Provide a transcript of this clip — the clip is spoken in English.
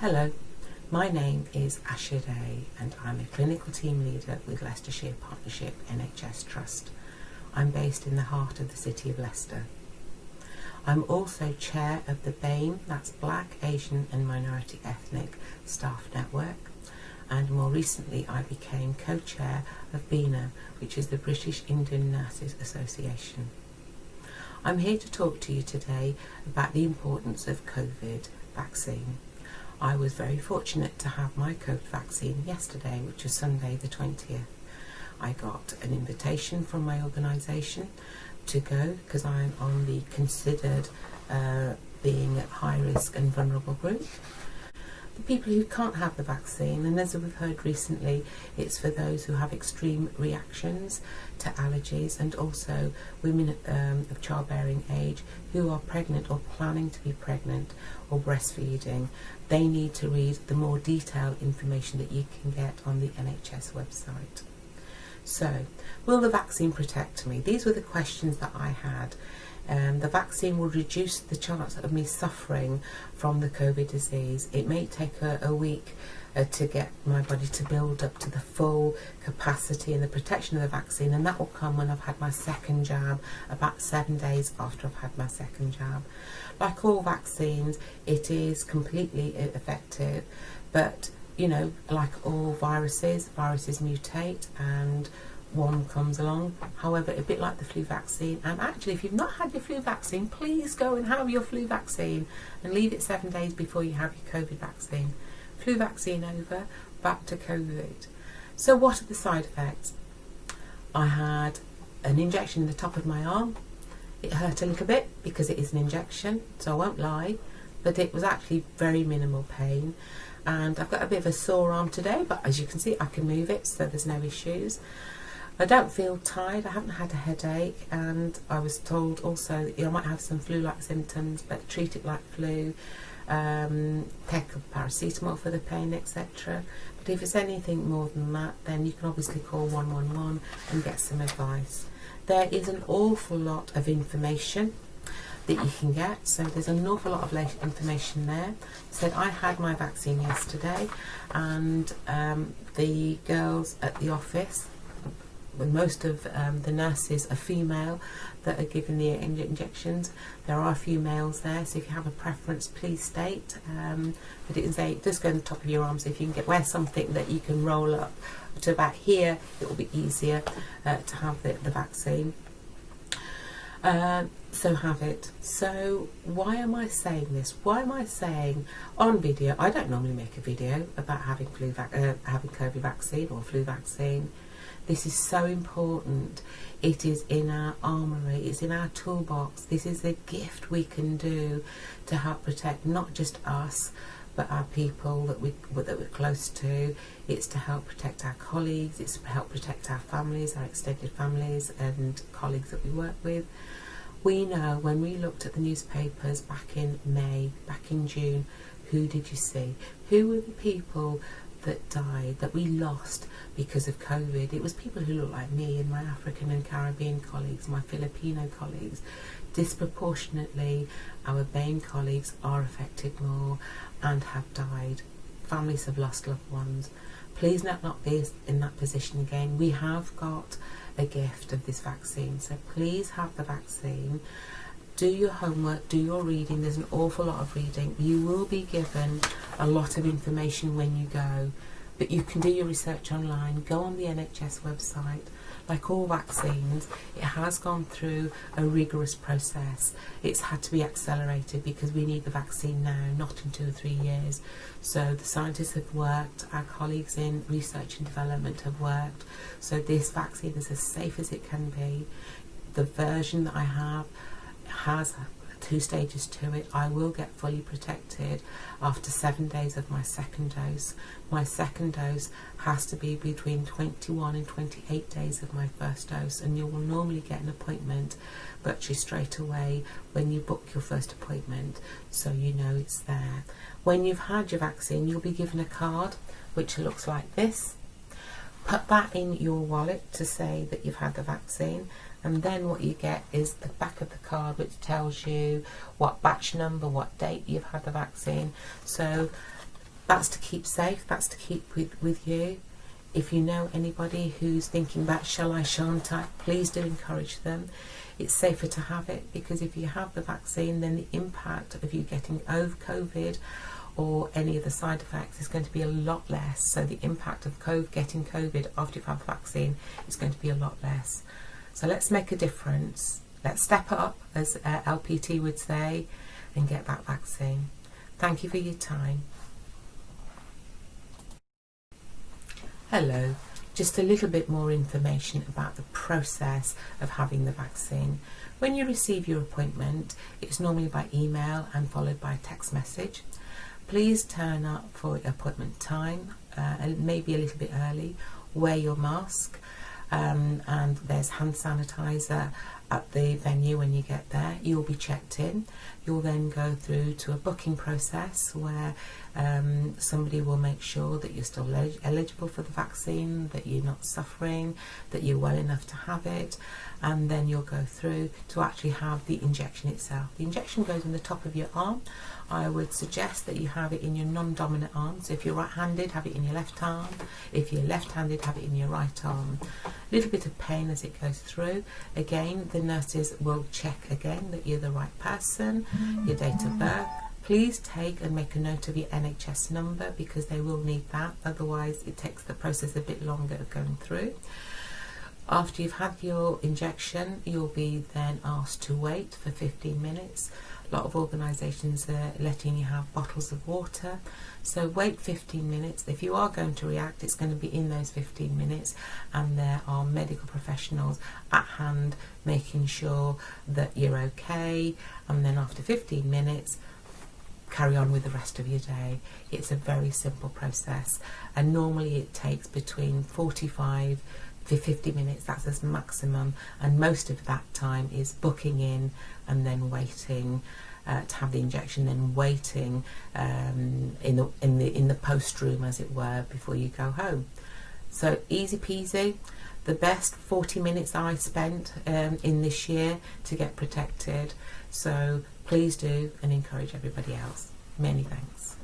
Hello, my name is Asha and I'm a clinical team leader with Leicestershire Partnership NHS Trust. I'm based in the heart of the city of Leicester. I'm also chair of the BAME, that's Black, Asian and Minority Ethnic Staff Network, and more recently I became co-chair of BINA, which is the British Indian Nurses Association. I'm here to talk to you today about the importance of COVID vaccine. I was very fortunate to have my COVID vaccine yesterday, which was Sunday the 20th. I got an invitation from my organisation to go because I'm on the considered being at high risk and vulnerable group. The people who can't have the vaccine, and as we've heard recently, it's for those who have extreme reactions to allergies, and also women of childbearing age who are pregnant or planning to be pregnant or breastfeeding. They need to read the more detailed information that you can get on the NHS website. So, will the vaccine protect me? These were the questions that I had. The vaccine will reduce the chance of me suffering from the COVID disease. It may take a week to get my body to build up to the full capacity and the protection of the vaccine, and that will come when I've had my second jab, about 7 days after I've had my second jab. Like all vaccines, it is completely effective, but you know, like all viruses mutate and one comes along. However, a bit like the flu vaccine, and actually if you've not had your flu vaccine, please go and have your flu vaccine and leave it 7 days before you have your COVID vaccine. Flu vaccine over, back to COVID. So what are the side effects? I had an injection in the top of my arm. It hurt a little bit because it is an injection, so I won't lie, but it was actually very minimal pain. And I've got a bit of a sore arm today, but as you can see I can move it, so there's no issues. I don't feel tired, I haven't had a headache, and I was told also that I might have some flu-like symptoms, but treat it like flu, take a paracetamol for the pain, etc. But if it's anything more than that, then you can obviously call 111 and get some advice. There is an awful lot of information that you can get, so there's an awful lot of information there. Said I had my vaccine yesterday, and the girls at the office, most of the nurses are female that are given the injections. There are a few males there, so if you have a preference, please state. But it does go on the top of your arm, so if you can wear something that you can roll up to about here, it will be easier to have the vaccine. So have it. So why am I saying this? Why am I saying on video? I don't normally make a video about having having COVID vaccine or flu vaccine. This is so important. It is in our armoury, it's in our toolbox. This is a gift we can do to help protect not just us, but our people that we're close to. It's to help protect our colleagues, it's to help protect our families, our extended families and colleagues that we work with. We know when we looked at the newspapers back in May, back in June, who did you see? Who were the people that died, that we lost because of COVID? It was people who look like me and my African and Caribbean colleagues, my Filipino colleagues. Disproportionately, our BAME colleagues are affected more and have died. Families have lost loved ones. Please not be in that position again. We have got a gift of this vaccine, so please have the vaccine. Do your homework, do your reading. There's an awful lot of reading. You will be given a lot of information when you go, but you can do your research online. Go on the NHS website. Like all vaccines, it has gone through a rigorous process. It's had to be accelerated because we need the vaccine now, not in 2 or 3 years. So the scientists have worked, our colleagues in research and development have worked. So this vaccine is as safe as it can be. The version that I have has 2 stages to it. I will get fully protected after 7 days of my second dose. My second dose has to be between 21 and 28 days of my first dose, and you will normally get an appointment virtually straight away when you book your first appointment, so you know it's there. When you've had your vaccine, you'll be given a card which looks like this. Put that in your wallet to say that you've had the vaccine, and then what you get is the back of the card which tells you what batch number, what date you've had the vaccine. So That's to keep safe, that's to keep with you. If you know anybody who's thinking about shall I, shan't I, please do encourage them. It's safer to have it, because if you have the vaccine, then the impact of you getting over COVID or any of the side effects is going to be a lot less. So the impact of getting COVID after you've had the vaccine is going to be a lot less. So let's make a difference. Let's step up, as LPT would say, and get that vaccine. Thank you for your time. Hello. Just a little bit more information about the process of having the vaccine. When you receive your appointment, it's normally by email and followed by a text message. Please turn up for appointment time, and maybe a little bit early. Wear your mask, and there's hand sanitizer at the venue when you get there. You'll be checked in. You'll then go through to a booking process where somebody will make sure that you're still eligible for the vaccine, that you're not suffering, that you're well enough to have it, and then you'll go through to actually have the injection itself. The injection goes in the top of your arm. I would suggest that you have it in your non-dominant arm. So if you're right-handed, have it in your left arm. If you're left-handed, have it in your right arm. A little bit of pain as it goes through. Again, the nurses will check again that you're the right person, your date of birth. Please take and make a note of your NHS number, because they will need that. Otherwise, it takes the process a bit longer of going through. After you've had your injection, you'll be then asked to wait for 15 minutes. A lot of organisations are letting you have bottles of water. So wait 15 minutes. If you are going to react, it's going to be in those 15 minutes, and there are medical professionals at hand making sure that you're okay. And then after 15 minutes, carry on with the rest of your day. It's a very simple process, and normally it takes between 45 to 50 minutes. That's as maximum, and most of that time is booking in and then waiting to have the injection, then waiting in the post room, as it were, before you go home. So easy peasy. The best 40 minutes I spent in this year to get protected. So please do, and encourage everybody else. Many thanks.